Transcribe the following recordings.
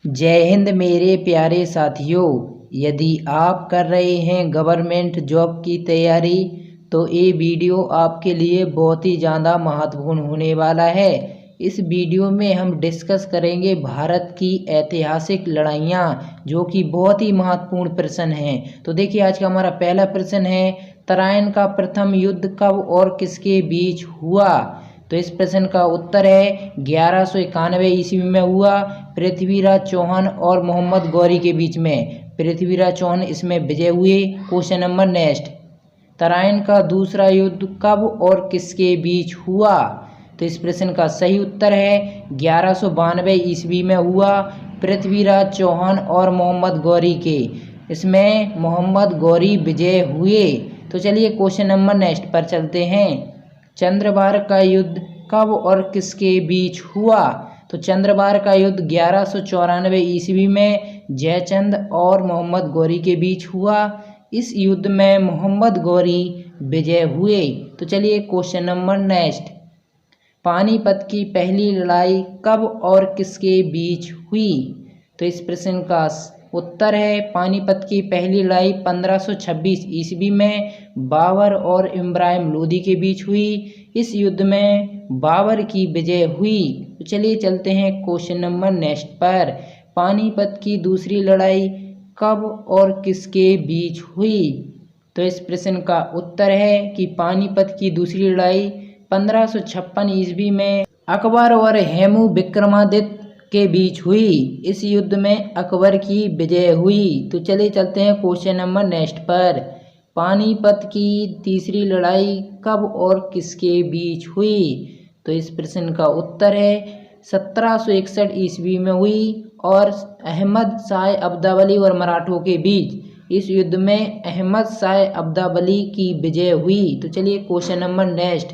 जय हिंद मेरे प्यारे साथियों। यदि आप कर रहे हैं गवर्नमेंट जॉब की तैयारी तो ये वीडियो आपके लिए बहुत ही ज़्यादा महत्वपूर्ण होने वाला है। इस वीडियो में हम डिस्कस करेंगे भारत की ऐतिहासिक लड़ाइयाँ, जो कि बहुत ही महत्वपूर्ण प्रश्न हैं। तो देखिए, आज का हमारा पहला प्रश्न है, तराइन का प्रथम युद्ध कब और किसके बीच हुआ? तो इस प्रश्न का उत्तर है 1191 ईस्वी में हुआ, पृथ्वीराज चौहान और मोहम्मद गौरी के बीच में। पृथ्वीराज चौहान इसमें विजय हुए। क्वेश्चन नंबर नेक्स्ट, तराइन का दूसरा युद्ध कब और किसके बीच हुआ? तो इस प्रश्न का सही उत्तर है 1192 ईस्वी में हुआ, पृथ्वीराज चौहान और मोहम्मद गौरी के। इसमें मोहम्मद गौरी विजय हुए। तो चलिए क्वेश्चन नंबर नेक्स्ट पर चलते हैं। चंद्रवार का युद्ध कब और किसके बीच हुआ? तो चंद्रवार का युद्ध 1194 ईस्वी में जयचंद और मोहम्मद गौरी के बीच हुआ। इस युद्ध में मोहम्मद गौरी विजय हुए। तो चलिए क्वेश्चन नंबर नेक्स्ट, पानीपत की पहली लड़ाई कब और किसके बीच हुई? तो इस प्रश्न का उत्तर है, पानीपत की पहली लड़ाई 1526 ईस्वी में बाबर और इब्राहिम लोदी के बीच हुई। इस युद्ध में बाबर की विजय हुई। तो चलिए चलते हैं क्वेश्चन नंबर नेक्स्ट पर। पानीपत की दूसरी लड़ाई कब और किसके बीच हुई? तो इस प्रश्न का उत्तर है कि पानीपत की दूसरी लड़ाई 1556 ईस्वी में अकबर और हेमू विक्रमादित्य के बीच हुई। इस युद्ध में अकबर की विजय हुई। तो चलिए चलते हैं क्वेश्चन नंबर नेक्स्ट पर। पानीपत की तीसरी लड़ाई कब और किसके बीच हुई? तो इस प्रश्न का उत्तर है 1761 ईस्वी में हुई और अहमद शाह अब्दावली और मराठों के बीच। इस युद्ध में अहमद शाह अब्दावली की विजय हुई। तो चलिए क्वेश्चन नंबर नेक्स्ट,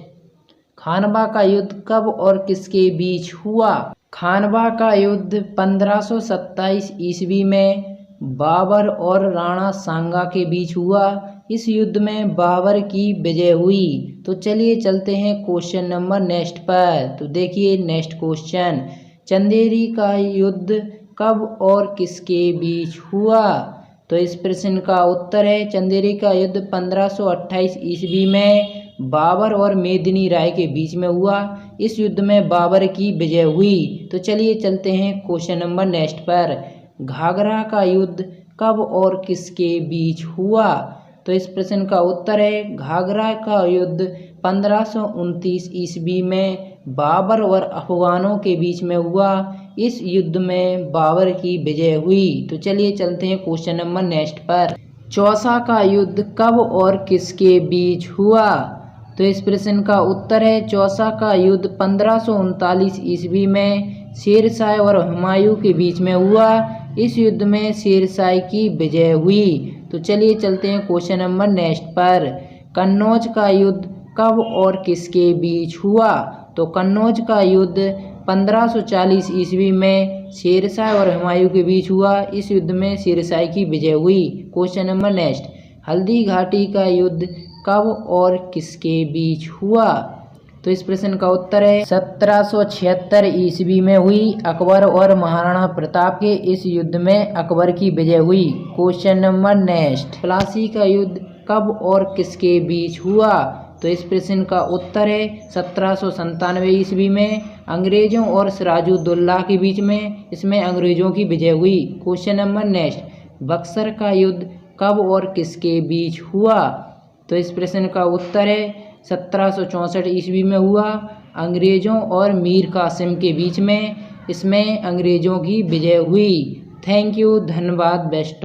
खानवा का युद्ध कब और किसके बीच हुआ? खानवा का युद्ध 1527 ईस्वी में बाबर और राणा सांगा के बीच हुआ। इस युद्ध में बाबर की विजय हुई। तो चलिए चलते हैं क्वेश्चन नंबर नेक्स्ट पर। तो देखिए नेक्स्ट क्वेश्चन, चंदेरी का युद्ध कब और किसके बीच हुआ? तो इस प्रश्न का उत्तर है, चंदेरी का युद्ध 1528 ईस्वी में बाबर और मेदिनी राय के बीच में हुआ। इस युद्ध में बाबर की विजय हुई। तो चलिए चलते हैं क्वेश्चन नंबर नेक्स्ट पर। घाघरा का युद्ध कब और किसके बीच हुआ? तो इस प्रश्न का उत्तर है, घाघरा का युद्ध 1529 ईस्वी में बाबर और अफगानों के बीच में हुआ। इस युद्ध में बाबर की विजय हुई। तो चलिए चलते हैं क्वेश्चन नंबर नेक्स्ट पर। चौसा का युद्ध कब और किसके बीच हुआ? तो इस प्रश्न का उत्तर है, चौसा का युद्ध 1539 ईस्वी में शेरशाह और हुमायूं के बीच में हुआ। इस युद्ध में शेरशाह की विजय हुई। तो चलिए चलते हैं क्वेश्चन नंबर नेक्स्ट पर। कन्नौज का युद्ध कब और किसके बीच हुआ? तो कन्नौज का युद्ध 1540 ईस्वी में शेरशाह और हुमायूं के बीच हुआ। इस युद्ध में शेरशाह की विजय हुई। Question number next, Haldi Ghati का युद्ध कब और किसके बीच हुआ? तो इस प्रश्न का उत्तर है 1776 ईस्वी में हुई। अकबर और महाराणा प्रताप के इस युद्ध में अकबर की विजय हुई। क्वेश्चन नंबर नेक्स्ट, प्लासी का युद्ध कब और किसके बीच हुआ? तो इस प्रश्न का उत्तर है 1797 ईस्वी में अंग्रेजों और सिराजुद्दौला के बीच में। इसमें अंग्रेजों की विजय हुई। क्वेश्चन नंबर नेक्स्ट, बक्सर का युद्ध कब और किसके बीच हुआ? तो इस प्रश्न का उत्तर है 1764 ईस्वी में हुआ, अंग्रेजों और मीर कासिम के बीच में। इसमें अंग्रेजों की विजय हुई। थैंक यू, धन्यवाद, बेस्ट।